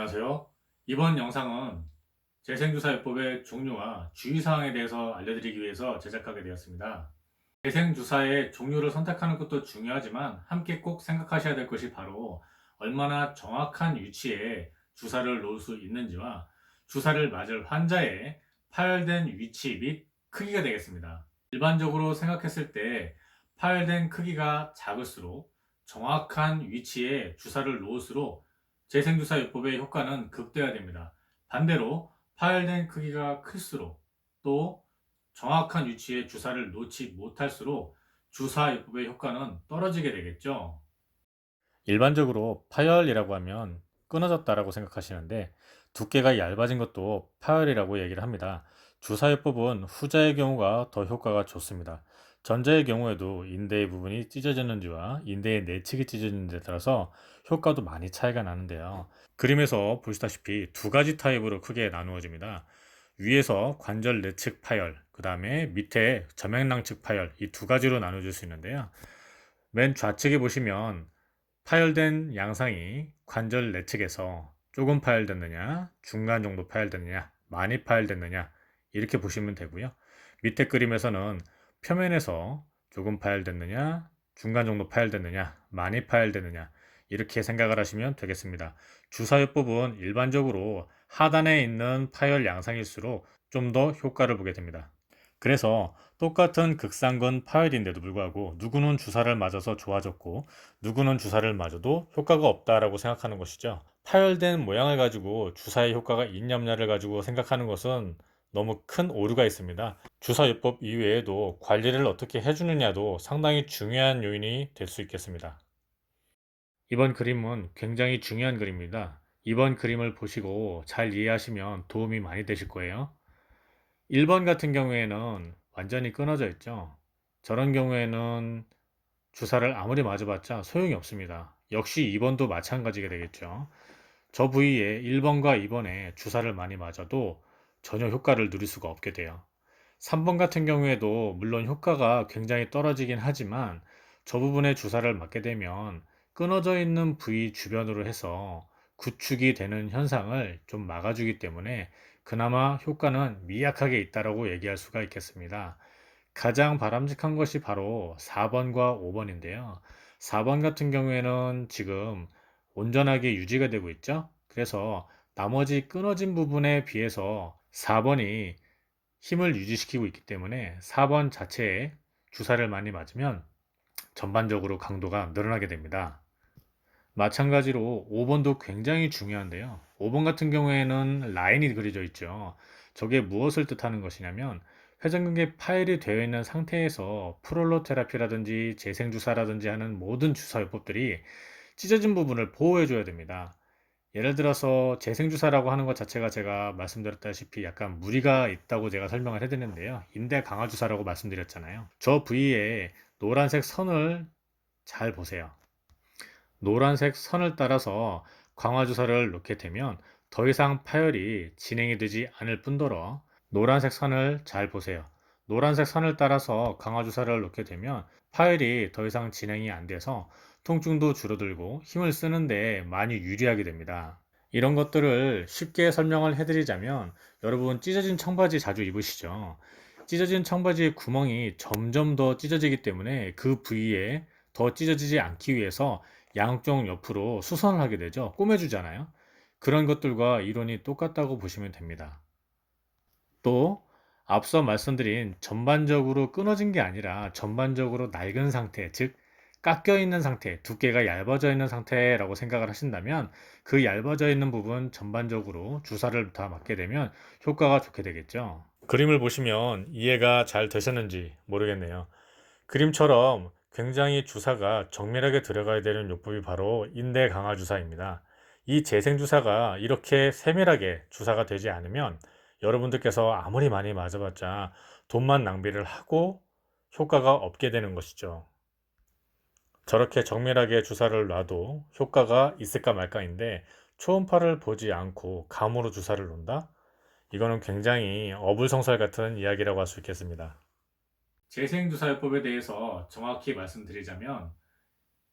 안녕하세요. 이번 영상은 재생주사요법의 종류와 주의사항에 대해서 알려드리기 위해서 제작하게 되었습니다. 재생주사의 종류를 선택하는 것도 중요하지만 함께 꼭 생각하셔야 될 것이 바로 얼마나 정확한 위치에 주사를 놓을 수 있는지와 주사를 맞을 환자의 파열된 위치 및 크기가 되겠습니다. 일반적으로 생각했을 때 파열된 크기가 작을수록 정확한 위치에 주사를 놓을수록 재생주사요법의 효과는 극대화됩니다. 반대로 파열된 크기가 클수록 또 정확한 위치에 주사를 놓지 못할수록 주사요법의 효과는 떨어지게 되겠죠. 일반적으로 파열이라고 하면 끊어졌다라고 생각하시는데 두께가 얇아진 것도 파열이라고 얘기를 합니다. 주사요법은 후자의 경우가 더 효과가 좋습니다. 전자의 경우에도 인대의 부분이 찢어졌는지와 인대의 내측이 찢어졌는지에 따라서 효과도 많이 차이가 나는데요. 그림에서 보시다시피 두 가지 타입으로 크게 나누어집니다. 위에서 관절 내측 파열, 그 다음에 밑에 점액낭측 파열, 이 두 가지로 나눠질 수 있는데요. 맨 좌측에 보시면 파열된 양상이 관절 내측에서 조금 파열됐느냐, 중간 정도 파열됐느냐, 많이 파열됐느냐 이렇게 보시면 되고요. 밑에 그림에서는 표면에서 조금 파열됐느냐, 중간 정도 파열됐느냐, 많이 파열됐느냐 이렇게 생각을 하시면 되겠습니다. 주사요법은 일반적으로 하단에 있는 파열 양상일수록 좀 더 효과를 보게 됩니다. 그래서 똑같은 극상근 파열인데도 불구하고 누구는 주사를 맞아서 좋아졌고 누구는 주사를 맞아도 효과가 없다라고 생각하는 것이죠. 파열된 모양을 가지고 주사의 효과가 있냐 없냐를 가지고 생각하는 것은 너무 큰 오류가 있습니다. 주사요법 이외에도 관리를 어떻게 해주느냐도 상당히 중요한 요인이 될 수 있겠습니다. 이번 그림은 굉장히 중요한 그림입니다. 이번 그림을 보시고 잘 이해하시면 도움이 많이 되실 거예요. 1번 같은 경우에는 완전히 끊어져 있죠. 저런 경우에는 주사를 아무리 맞아봤자 소용이 없습니다. 역시 2번도 마찬가지가 되겠죠. 저 부위에 1번과 2번에 주사를 많이 맞아도 전혀 효과를 누릴 수가 없게 돼요. 3번 같은 경우에도 물론 효과가 굉장히 떨어지긴 하지만 저 부분에 주사를 맞게 되면 끊어져 있는 부위 주변으로 해서 구축이 되는 현상을 좀 막아주기 때문에 그나마 효과는 미약하게 있다라고 얘기할 수가 있겠습니다. 가장 바람직한 것이 바로 4번과 5번인데요. 4번 같은 경우에는 지금 온전하게 유지가 되고 있죠. 그래서 나머지 끊어진 부분에 비해서 4번이 힘을 유지시키고 있기 때문에 4번 자체에 주사를 많이 맞으면 전반적으로 강도가 늘어나게 됩니다. 마찬가지로 5번도 굉장히 중요한데요. 5번 같은 경우에는 라인이 그려져 있죠. 저게 무엇을 뜻하는 것이냐면 회전근개 파열이 되어 있는 상태에서 프롤로 테라피라든지 재생주사라든지 하는 모든 주사요법들이 찢어진 부분을 보호해 줘야 됩니다. 예를 들어서 재생주사라고 하는 것 자체가 제가 말씀드렸다시피 약간 무리가 있다고 제가 설명을 해드렸는데요. 인대 강화주사라고 말씀드렸잖아요. 저 부위에 노란색 선을 잘 보세요. 노란색 선을 따라서 강화주사를 놓게 되면 더 이상 파열이 진행이 되지 않을 뿐더러 노란색 선을 잘 보세요. 노란색 선을 따라서 강화주사를 놓게 되면 파열이 더 이상 진행이 안 돼서 통증도 줄어들고 힘을 쓰는데 많이 유리하게 됩니다. 이런 것들을 쉽게 설명을 해드리자면 여러분 찢어진 청바지 자주 입으시죠? 찢어진 청바지의 구멍이 점점 더 찢어지기 때문에 그 부위에 더 찢어지지 않기 위해서 양쪽 옆으로 수선을 하게 되죠. 꼬매주잖아요. 그런 것들과 이론이 똑같다고 보시면 됩니다. 또 앞서 말씀드린 전반적으로 끊어진 게 아니라 전반적으로 낡은 상태, 즉 깎여 있는 상태, 두께가 얇아져 있는 상태라고 생각을 하신다면 그 얇아져 있는 부분 전반적으로 주사를 다 맞게 되면 효과가 좋게 되겠죠. 그림을 보시면 이해가 잘 되셨는지 모르겠네요. 그림처럼 굉장히 주사가 정밀하게 들어가야 되는 요법이 바로 인대 강화 주사입니다. 이 재생 주사가 이렇게 세밀하게 주사가 되지 않으면 여러분들께서 아무리 많이 맞아봤자 돈만 낭비를 하고 효과가 없게 되는 것이죠. 저렇게 정밀하게 주사를 놔도 효과가 있을까 말까인데 초음파를 보지 않고 감으로 주사를 놓는다? 이거는 굉장히 어불성설 같은 이야기라고 할 수 있겠습니다. 재생주사요법에 대해서 정확히 말씀드리자면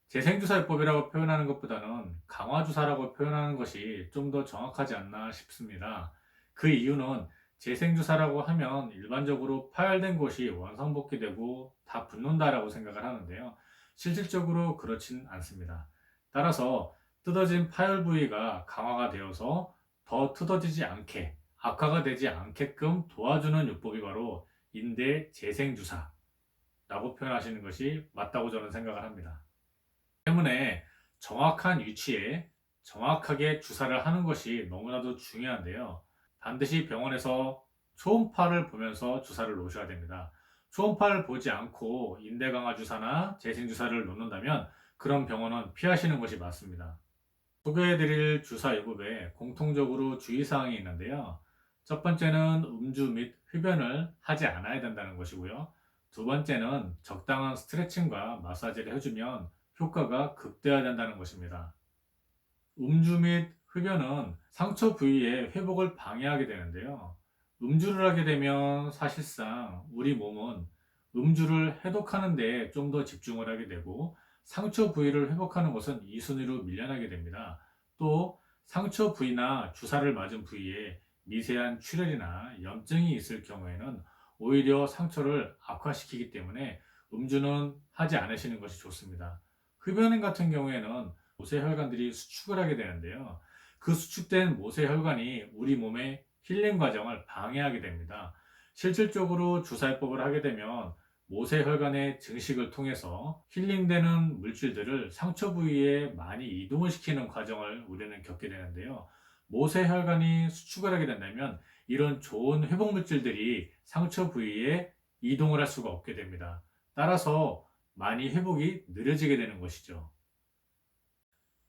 재생주사요법이라고 표현하는 것보다는 강화주사라고 표현하는 것이 좀 더 정확하지 않나 싶습니다. 그 이유는 재생주사라고 하면 일반적으로 파열된 곳이 원상복귀되고 다 붓는다라고 생각을 하는데요. 실질적으로 그렇진 않습니다. 따라서 뜯어진 파열 부위가 강화가 되어서 더 뜯어지지 않게, 악화가 되지 않게끔 도와주는 요법이 바로 인대 재생주사라고 표현하시는 것이 맞다고 저는 생각을 합니다. 때문에 정확한 위치에 정확하게 주사를 하는 것이 너무나도 중요한데요. 반드시 병원에서 초음파를 보면서 주사를 놓으셔야 됩니다. 초음파를 보지 않고 인대 강화 주사나 재생 주사를 놓는다면 그런 병원은 피하시는 것이 맞습니다. 소개해드릴 주사 요법에 공통적으로 주의사항이 있는데요. 첫 번째는 음주 및 흡연을 하지 않아야 된다는 것이고요. 두 번째는 적당한 스트레칭과 마사지를 해주면 효과가 극대화된다는 것입니다. 음주 및 흡연은 상처 부위의 회복을 방해하게 되는데요. 음주를 하게 되면 사실상 우리 몸은 음주를 해독하는 데 좀 더 집중을 하게 되고 상처 부위를 회복하는 것은 2순위로 밀려나게 됩니다. 또 상처 부위나 주사를 맞은 부위에 미세한 출혈이나 염증이 있을 경우에는 오히려 상처를 악화시키기 때문에 음주는 하지 않으시는 것이 좋습니다. 흡연 같은 경우에는 모세혈관들이 수축을 하게 되는데요. 그 수축된 모세혈관이 우리 몸의 힐링 과정을 방해하게 됩니다. 실질적으로 주사요법을 하게 되면 모세혈관의 증식을 통해서 힐링되는 물질들을 상처 부위에 많이 이동을 시키는 과정을 우리는 겪게 되는데요. 모세혈관이 수축을 하게 된다면 이런 좋은 회복 물질들이 상처 부위에 이동을 할 수가 없게 됩니다. 따라서 많이 회복이 느려지게 되는 것이죠.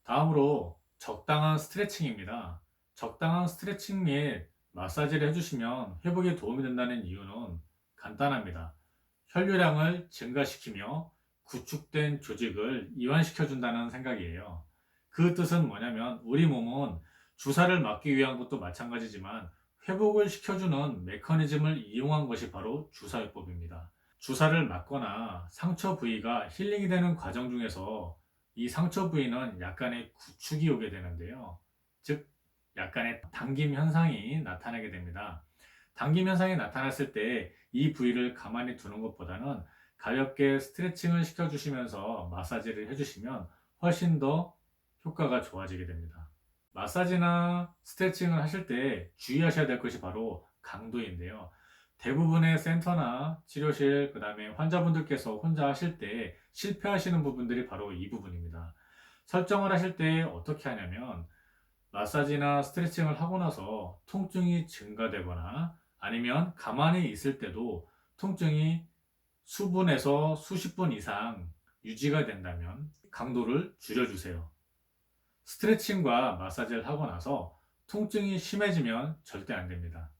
다음으로 적당한 스트레칭입니다. 적당한 스트레칭 및 마사지를 해주시면 회복에 도움이 된다는 이유는 간단합니다. 혈류량을 증가시키며 구축된 조직을 이완시켜준다는 생각이에요. 그 뜻은 뭐냐면 우리 몸은 주사를 맞기 위한 것도 마찬가지지만 회복을 시켜주는 메커니즘을 이용한 것이 바로 주사요법입니다. 주사를 맞거나 상처 부위가 힐링이 되는 과정 중에서 이 상처 부위는 약간의 구축이 오게 되는데요. 즉, 약간의 당김 현상이 나타나게 됩니다. 당김 현상이 나타났을 때 이 부위를 가만히 두는 것보다는 가볍게 스트레칭을 시켜주시면서 마사지를 해주시면 훨씬 더 효과가 좋아지게 됩니다. 마사지나 스트레칭을 하실 때 주의하셔야 될 것이 바로 강도인데요. 대부분의 센터나 치료실, 그 다음에 환자분들께서 혼자 하실 때 실패하시는 부분들이 바로 이 부분입니다. 설정을 하실 때 어떻게 하냐면 마사지나 스트레칭을 하고 나서 통증이 증가되거나 아니면 가만히 있을 때도 통증이 수분에서 수십 분 이상 유지가 된다면 강도를 줄여주세요. 스트레칭과 마사지를 하고 나서 통증이 심해지면 절대 안 됩니다.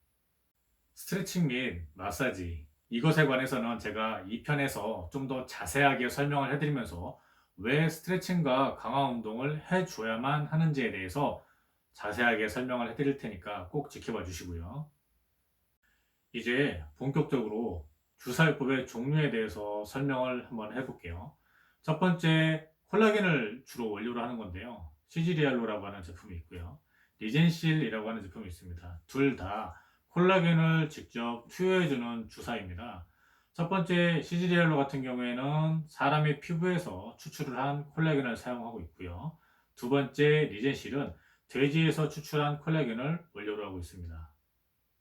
스트레칭 및 마사지 이것에 관해서는 제가 2편에서 좀 더 자세하게 설명을 해드리면서 왜 스트레칭과 강화 운동을 해줘야만 하는지에 대해서 자세하게 설명을 해드릴 테니까 꼭 지켜봐 주시고요. 이제 본격적으로 주사요법의 종류에 대해서 설명을 한번 해볼게요. 첫 번째, 콜라겐을 주로 원료로 하는 건데요. 시지리알로라고 하는 제품이 있고요. 리젠실이라고 하는 제품이 있습니다. 둘 다 콜라겐을 직접 투여해주는 주사입니다. 첫 번째 시지리알로 같은 경우에는 사람의 피부에서 추출을 한 콜라겐을 사용하고 있고요. 두 번째 리젠실은 돼지에서 추출한 콜라겐을 원료로 하고 있습니다.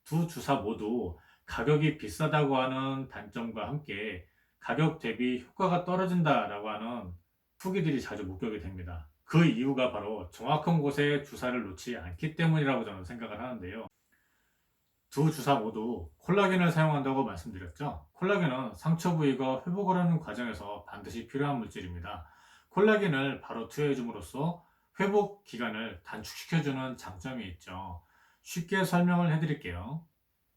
두 주사 모두 가격이 비싸다고 하는 단점과 함께 가격 대비 효과가 떨어진다라고 하는 후기들이 자주 목격이 됩니다. 그 이유가 바로 정확한 곳에 주사를 놓지 않기 때문이라고 저는 생각을 하는데요. 두 주사 모두 콜라겐을 사용한다고 말씀드렸죠. 콜라겐은 상처 부위가 회복을 하는 과정에서 반드시 필요한 물질입니다. 콜라겐을 바로 투여해 줌으로써 회복 기간을 단축시켜주는 장점이 있죠. 쉽게 설명을 해드릴게요.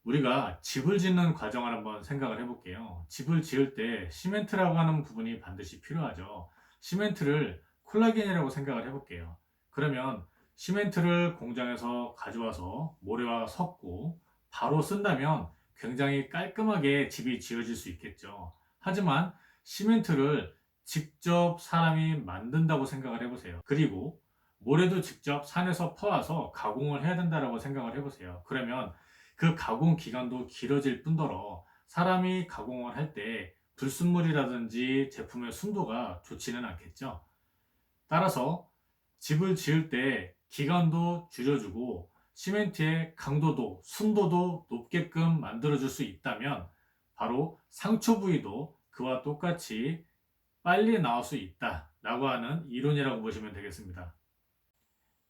우리가 집을 짓는 과정을 한번 생각을 해볼게요. 집을 지을 때 시멘트라고 하는 부분이 반드시 필요하죠. 시멘트를 콜라겐이라고 생각을 해볼게요. 그러면 시멘트를 공장에서 가져와서 모래와 섞고 바로 쓴다면 굉장히 깔끔하게 집이 지어질 수 있겠죠. 하지만 시멘트를 직접 사람이 만든다고 생각을 해보세요. 그리고 모래도 직접 산에서 퍼와서 가공을 해야 된다고 생각을 해보세요. 그러면 그 가공 기간도 길어질 뿐더러 사람이 가공을 할 때 불순물이라든지 제품의 순도가 좋지는 않겠죠. 따라서 집을 지을 때 기간도 줄여주고 시멘트의 강도도 순도도 높게끔 만들어줄 수 있다면 바로 상초 부위도 그와 똑같이 빨리 나올 수 있다라고 하는 이론이라고 보시면 되겠습니다.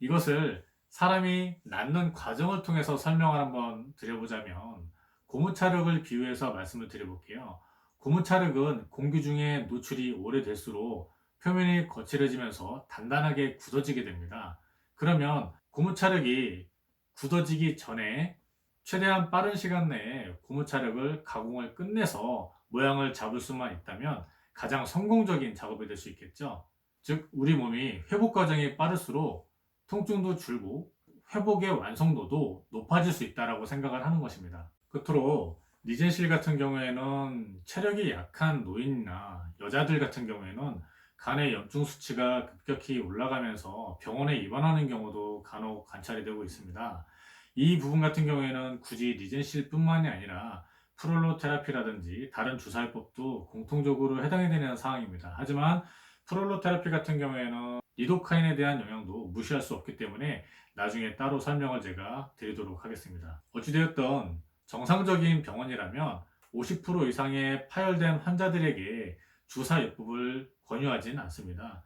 이것을 사람이 낳는 과정을 통해서 설명을 한번 드려보자면 고무차력을 비유해서 말씀을 드려볼게요. 고무차력은 공기 중에 노출이 오래될수록 표면이 거칠어지면서 단단하게 굳어지게 됩니다. 그러면 고무차력이 굳어지기 전에 최대한 빠른 시간 내에 고무차력을 가공을 끝내서 모양을 잡을 수만 있다면 가장 성공적인 작업이 될 수 있겠죠. 즉 우리 몸이 회복 과정이 빠를수록 통증도 줄고 회복의 완성도도 높아질 수 있다고 생각을 하는 것입니다. 끝으로 리젠실 같은 경우에는 체력이 약한 노인이나 여자들 같은 경우에는 간의 염증 수치가 급격히 올라가면서 병원에 입원하는 경우도 간혹 관찰이 되고 있습니다. 이 부분 같은 경우에는 굳이 리젠실뿐만이 아니라 프롤로 테라피라든지 다른 주사요법도 공통적으로 해당이 되는 상황입니다. 하지만 프롤로 테라피 같은 경우에는 리도카인에 대한 영향도 무시할 수 없기 때문에 나중에 따로 설명을 제가 드리도록 하겠습니다. 어찌되었던 정상적인 병원이라면 50% 이상의 파열된 환자들에게 주사요법을 권유하진 않습니다.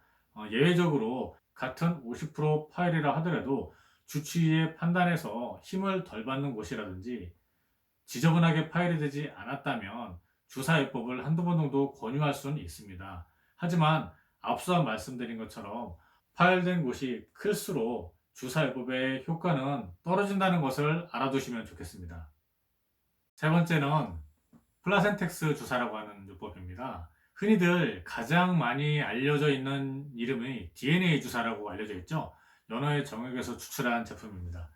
예외적으로 같은 50% 파열이라 하더라도 주치의의 판단에서 힘을 덜 받는 곳이라든지 지저분하게 파열이 되지 않았다면 주사요법을 한두 번 정도 권유할 수는 있습니다. 하지만 앞서 말씀드린 것처럼 파열된 곳이 클수록 주사요법의 효과는 떨어진다는 것을 알아두시면 좋겠습니다. 세 번째는 플라센텍스 주사라고 하는 요법입니다. 흔히들 가장 많이 알려져 있는 이름이 DNA 주사라고 알려져 있죠. 연어의 정액에서 추출한 제품입니다.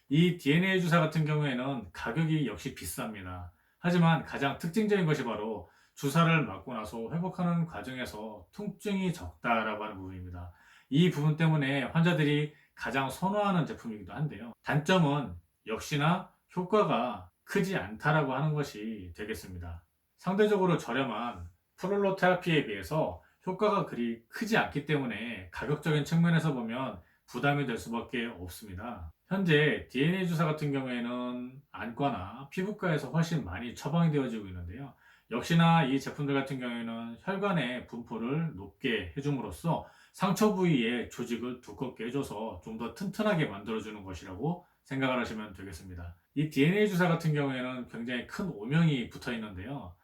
이 DNA 주사 같은 경우에는 가격이 역시 비쌉니다. 하지만 가장 특징적인 것이 바로 주사를 맞고 나서 회복하는 과정에서 통증이 적다라고 하는 부분입니다. 이 부분 때문에 환자들이 가장 선호하는 제품이기도 한데요. 단점은 역시나 효과가 크지 않다라고 하는 것이 되겠습니다. 상대적으로 저렴한 프롤로 테라피에 비해서 효과가 그리 크지 않기 때문에 가격적인 측면에서 보면 부담이 될 수밖에 없습니다. 현재 DNA 주사 같은 경우에는 안과나 피부과에서 훨씬 많이 처방이 되어지고 있는데요. 역시나 이 제품들 같은 경우에는 혈관의 분포를 높게 해줌으로써 상처 부위의 조직을 두껍게 해줘서 좀 더 튼튼하게 만들어주는 것이라고 생각을 하시면 되겠습니다. 이 DNA 주사 같은 경우에는 굉장히 큰 오명이 붙어 있는데요.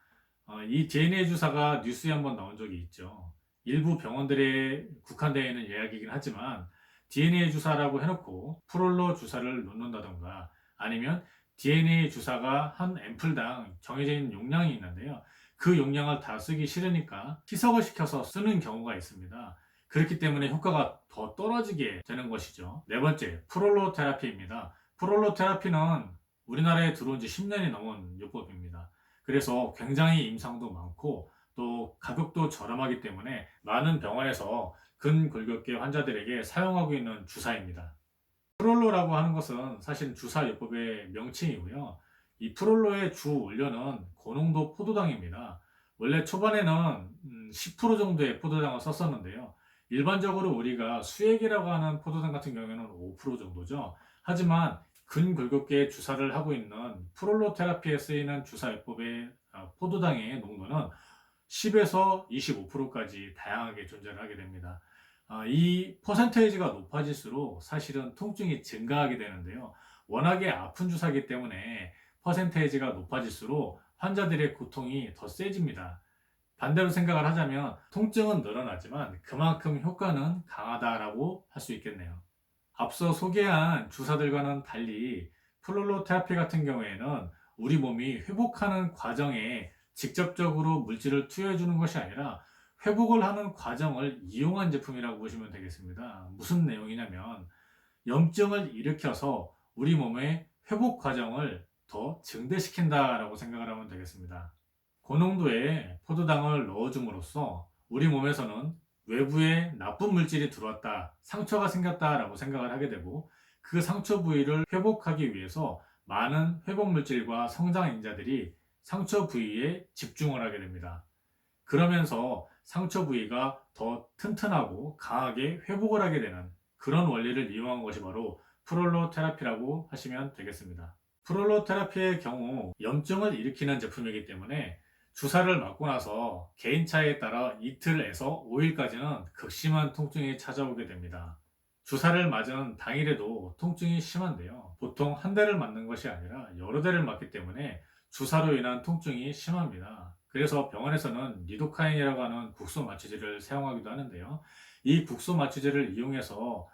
이 DNA 주사가 뉴스에 한번 나온 적이 있죠. 일부 병원들에 국한되어 있는 이야기이긴 하지만 DNA 주사라고 해놓고 프롤로 주사를 놓는다던가 아니면 DNA 주사가 한 앰플당 정해져 있는 용량이 있는데요. 그 용량을 다 쓰기 싫으니까 희석을 시켜서 쓰는 경우가 있습니다. 그렇기 때문에 효과가 더 떨어지게 되는 것이죠. 네 번째, 프롤로 테라피입니다. 프롤로 테라피는 우리나라에 들어온 지 10년이 넘은 요법입니다. 그래서 굉장히 임상도 많고 또 가격도 저렴하기 때문에 많은 병원에서 근골격계 환자들에게 사용하고 있는 주사입니다. 프롤로라고 하는 것은 사실 주사요법의 명칭이고요. 이 프롤로의 주 원료는 고농도 포도당입니다. 원래 초반에는 10% 정도의 포도당을 썼었는데요. 일반적으로 우리가 수액이라고 하는 포도당 같은 경우에는 5% 정도죠. 하지만 근골격계에 주사를 하고 있는 프롤로 테라피에 쓰이는 주사요법의 포도당의 농도는 10에서 25%까지 다양하게 존재를 하게 됩니다. 이 퍼센테이지가 높아질수록 사실은 통증이 증가하게 되는데요. 워낙에 아픈 주사이기 때문에 퍼센테이지가 높아질수록 환자들의 고통이 더 세집니다. 반대로 생각을 하자면 통증은 늘어나지만 그만큼 효과는 강하다라고 할 수 있겠네요. 앞서 소개한 주사들과는 달리 플루로 테라피 같은 경우에는 우리 몸이 회복하는 과정에 직접적으로 물질을 투여해 주는 것이 아니라 회복을 하는 과정을 이용한 제품이라고 보시면 되겠습니다. 무슨 내용이냐면 염증을 일으켜서 우리 몸의 회복 과정을 더 증대시킨다라고 생각을 하면 되겠습니다. 고농도의 포도당을 넣어줌으로써 우리 몸에서는 외부에 나쁜 물질이 들어왔다, 상처가 생겼다라고 생각을 하게 되고, 그 상처 부위를 회복하기 위해서 많은 회복 물질과 성장 인자들이 상처 부위에 집중을 하게 됩니다. 그러면서 상처 부위가 더 튼튼하고 강하게 회복을 하게 되는 그런 원리를 이용한 것이 바로 프롤로 테라피라고 하시면 되겠습니다. 프롤로 테라피의 경우 염증을 일으키는 제품이기 때문에 주사를 맞고 나서 개인차에 따라 이틀에서 5일까지는 극심한 통증이 찾아오게 됩니다. 주사를 맞은 당일에도 통증이 심한데요. 보통 한 대를 맞는 것이 아니라 여러 대를 맞기 때문에 주사로 인한 통증이 심합니다. 그래서 병원에서는 리도카인이라고 하는 국소 마취제를 사용하기도 하는데요. 이 국소 마취제를 이용해서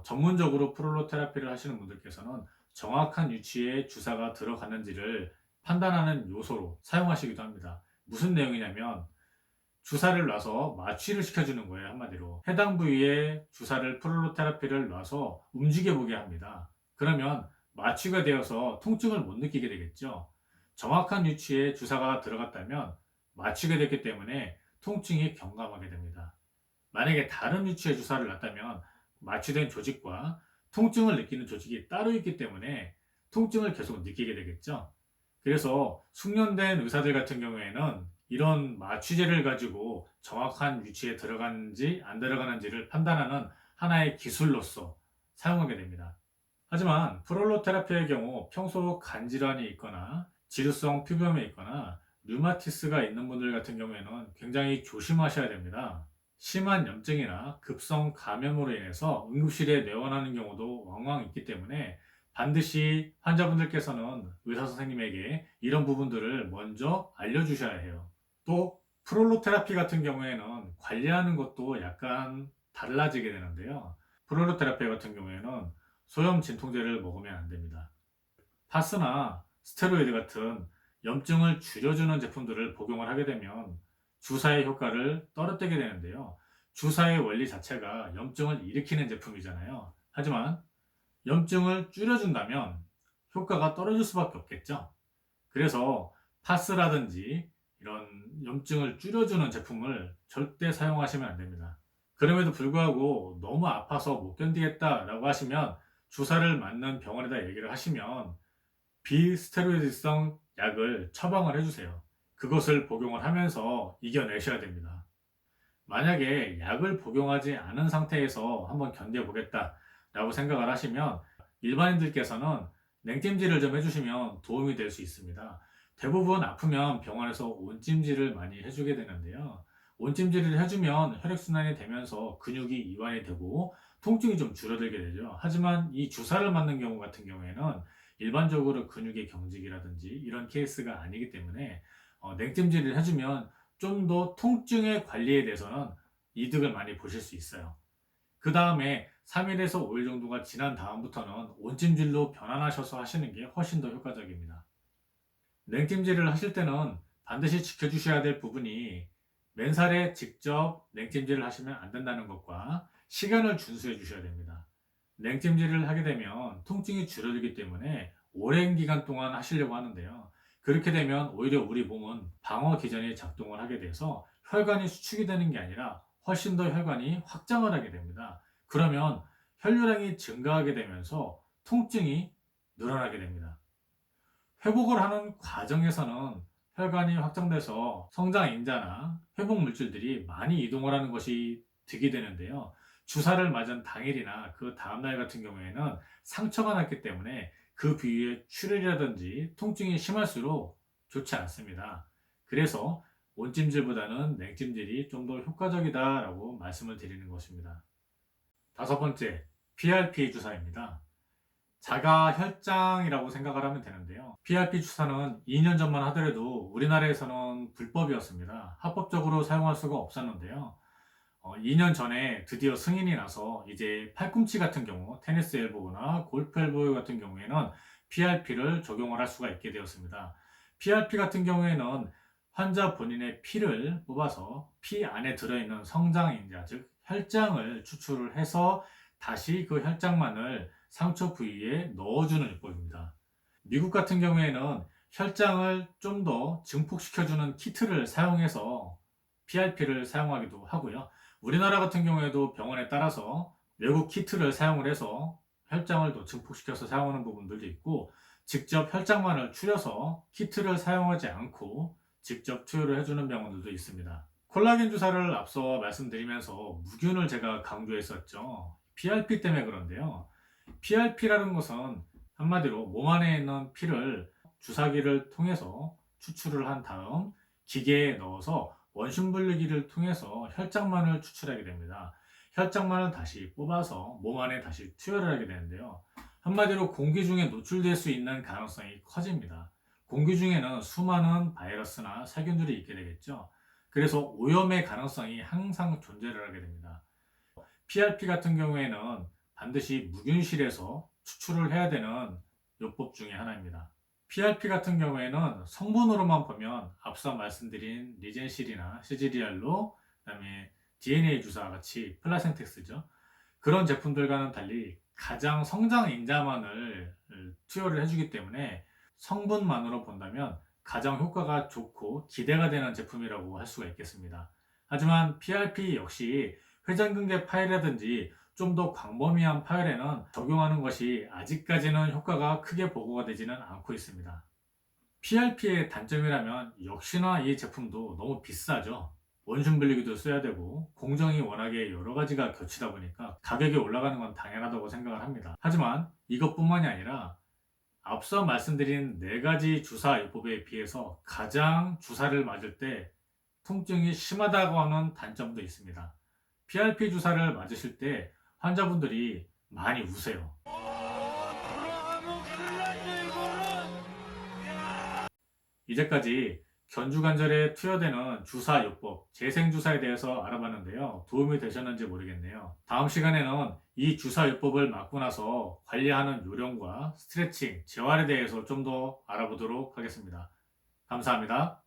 전문적으로 프롤로 테라피를 하시는 분들께서는 정확한 위치에 주사가 들어갔는지를 판단하는 요소로 사용하시기도 합니다. 무슨 내용이냐면 주사를 놔서 마취를 시켜주는 거예요. 한마디로 해당 부위에 주사를 프롤로 테라피를 놔서 움직여 보게 합니다. 그러면 마취가 되어서 통증을 못 느끼게 되겠죠. 정확한 위치에 주사가 들어갔다면 마취가 됐기 때문에 통증이 경감하게 됩니다. 만약에 다른 위치에 주사를 놨다면 마취된 조직과 통증을 느끼는 조직이 따로 있기 때문에 통증을 계속 느끼게 되겠죠. 그래서 숙련된 의사들 같은 경우에는 이런 마취제를 가지고 정확한 위치에 들어가는지 안 들어가는지를 판단하는 하나의 기술로서 사용하게 됩니다. 하지만 프롤로 테라피의 경우 평소 간질환이 있거나 지루성 피부염이 있거나 류마티스가 있는 분들 같은 경우에는 굉장히 조심하셔야 됩니다. 심한 염증이나 급성 감염으로 인해서 응급실에 내원하는 경우도 왕왕 있기 때문에 반드시 환자분들께서는 의사 선생님에게 이런 부분들을 먼저 알려주셔야 해요. 또 프롤로 테라피 같은 경우에는 관리하는 것도 약간 달라지게 되는데요. 프롤로 테라피 같은 경우에는 소염 진통제를 먹으면 안 됩니다. 파스나 스테로이드 같은 염증을 줄여주는 제품들을 복용을 하게 되면 주사의 효과를 떨어뜨리게 되는데요. 주사의 원리 자체가 염증을 일으키는 제품이잖아요. 하지만 염증을 줄여준다면 효과가 떨어질 수밖에 없겠죠. 그래서 파스라든지 이런 염증을 줄여주는 제품을 절대 사용하시면 안 됩니다. 그럼에도 불구하고 너무 아파서 못 견디겠다라고 하시면 주사를 맞는 병원에다 얘기를 하시면 비스테로이드성 약을 처방을 해주세요. 그것을 복용을 하면서 이겨내셔야 됩니다. 만약에 약을 복용하지 않은 상태에서 한번 견뎌보겠다 라고 생각을 하시면 일반인들께서는 냉찜질을 좀 해주시면 도움이 될 수 있습니다. 대부분 아프면 병원에서 온찜질을 많이 해주게 되는데요. 온찜질을 해주면 혈액순환이 되면서 근육이 이완이 되고 통증이 좀 줄어들게 되죠. 하지만 이 주사를 맞는 경우 같은 경우에는 일반적으로 근육의 경직이라든지 이런 케이스가 아니기 때문에 냉찜질을 해주면 좀 더 통증의 관리에 대해서는 이득을 많이 보실 수 있어요. 그 다음에 3일에서 5일 정도가 지난 다음부터는 온찜질로 변환하셔서 하시는 게 훨씬 더 효과적입니다. 냉찜질을 하실 때는 반드시 지켜주셔야 될 부분이 맨살에 직접 냉찜질을 하시면 안 된다는 것과 시간을 준수해 주셔야 됩니다. 냉찜질을 하게 되면 통증이 줄어들기 때문에 오랜 기간 동안 하시려고 하는데요. 그렇게 되면 오히려 우리 몸은 방어 기전이 작동을 하게 돼서 혈관이 수축이 되는 게 아니라 훨씬 더 혈관이 확장을 하게 됩니다. 그러면 혈류량이 증가하게 되면서 통증이 늘어나게 됩니다. 회복을 하는 과정에서는 혈관이 확장돼서 성장 인자나 회복 물질들이 많이 이동을 하는 것이 득이 되는데요. 주사를 맞은 당일이나 그 다음날 같은 경우에는 상처가 났기 때문에 그 부위의 출혈이라든지 통증이 심할수록 좋지 않습니다. 그래서 온찜질보다는 냉찜질이 좀 더 효과적이다라고 말씀을 드리는 것입니다. 다섯 번째, PRP 주사입니다. 자가혈장이라고 생각을 하면 되는데요. PRP 주사는 2년 전만 하더라도 우리나라에서는 불법이었습니다. 합법적으로 사용할 수가 없었는데요. 2년 전에 드디어 승인이 나서 이제 팔꿈치 같은 경우, 테니스 엘보나 골프 엘보 같은 경우에는 PRP를 적용을 할 수가 있게 되었습니다. PRP 같은 경우에는 환자 본인의 피를 뽑아서 피 안에 들어있는 성장인자, 즉 혈장을 추출을 해서 다시 그 혈장만을 상처 부위에 넣어주는 요법입니다. 미국 같은 경우에는 혈장을 좀 더 증폭시켜주는 키트를 사용해서 PRP를 사용하기도 하고요. 우리나라 같은 경우에도 병원에 따라서 외국 키트를 사용을 해서 혈장을 더 증폭시켜서 사용하는 부분들도 있고, 직접 혈장만을 추려서 키트를 사용하지 않고 직접 투여를 해주는 병원들도 있습니다. 콜라겐 주사를 앞서 말씀드리면서 무균을 제가 강조했었죠. PRP 때문에 그런데요. PRP라는 것은 한마디로 몸 안에 있는 피를 주사기를 통해서 추출을 한 다음 기계에 넣어서 원심 분리기를 통해서 혈장만을 추출하게 됩니다. 혈장만을 다시 뽑아서 몸 안에 다시 투여를 하게 되는데요. 한마디로 공기 중에 노출될 수 있는 가능성이 커집니다. 공기 중에는 수많은 바이러스나 세균들이 있게 되겠죠. 그래서 오염의 가능성이 항상 존재를 하게 됩니다. PRP 같은 경우에는 반드시 무균실에서 추출을 해야 되는 요법 중에 하나입니다. PRP 같은 경우에는 성분으로만 보면 앞서 말씀드린 리젠실이나 시지리알로, 그다음에 DNA 주사 같이 플라센텍스죠. 그런 제품들과는 달리 가장 성장 인자만을 투여를 해주기 때문에 성분만으로 본다면 가장 효과가 좋고 기대가 되는 제품이라고 할 수가 있겠습니다. 하지만 PRP 역시 회전근개 파열이라든지 좀 더 광범위한 파열에는 적용하는 것이 아직까지는 효과가 크게 보고가 되지는 않고 있습니다. PRP의 단점이라면 역시나 이 제품도 너무 비싸죠. 원심 분리기도 써야 되고 공정이 워낙에 여러 가지가 겹치다 보니까 가격이 올라가는 건 당연하다고 생각을 합니다. 하지만 이것뿐만이 아니라 앞서 말씀드린 4가지 주사 요법에 비해서 가장 주사를 맞을 때 통증이 심하다고 하는 단점도 있습니다. PRP 주사를 맞으실 때 환자분들이 많이 우세요. 이제까지 견주관절에 투여되는 주사 요법, 재생주사에 대해서 알아봤는데요. 도움이 되셨는지 모르겠네요. 다음 시간에는 이 주사 요법을 맞고 나서 관리하는 요령과 스트레칭, 재활에 대해서 좀 더 알아보도록 하겠습니다. 감사합니다.